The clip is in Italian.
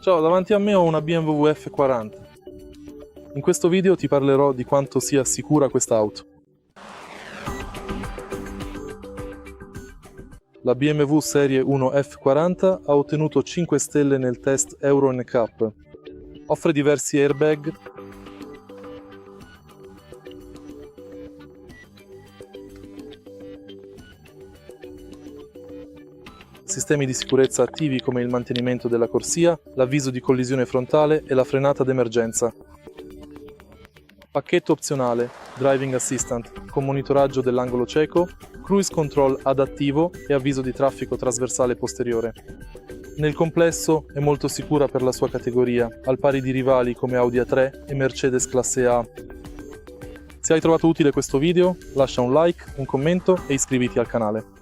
Ciao, davanti a me ho una BMW F40. In questo video ti parlerò di quanto sia sicura quest'auto. La BMW Serie 1 F40 ha ottenuto 5 stelle nel test Euro NCAP. Offre diversi airbag, sistemi di sicurezza attivi come il mantenimento della corsia, l'avviso di collisione frontale e la frenata d'emergenza. Pacchetto opzionale, Driving Assistant, con monitoraggio dell'angolo cieco, cruise control adattivo e avviso di traffico trasversale posteriore. Nel complesso è molto sicura per la sua categoria, al pari di rivali come Audi A3 e Mercedes Classe A. Se hai trovato utile questo video, lascia un like, un commento e iscriviti al canale.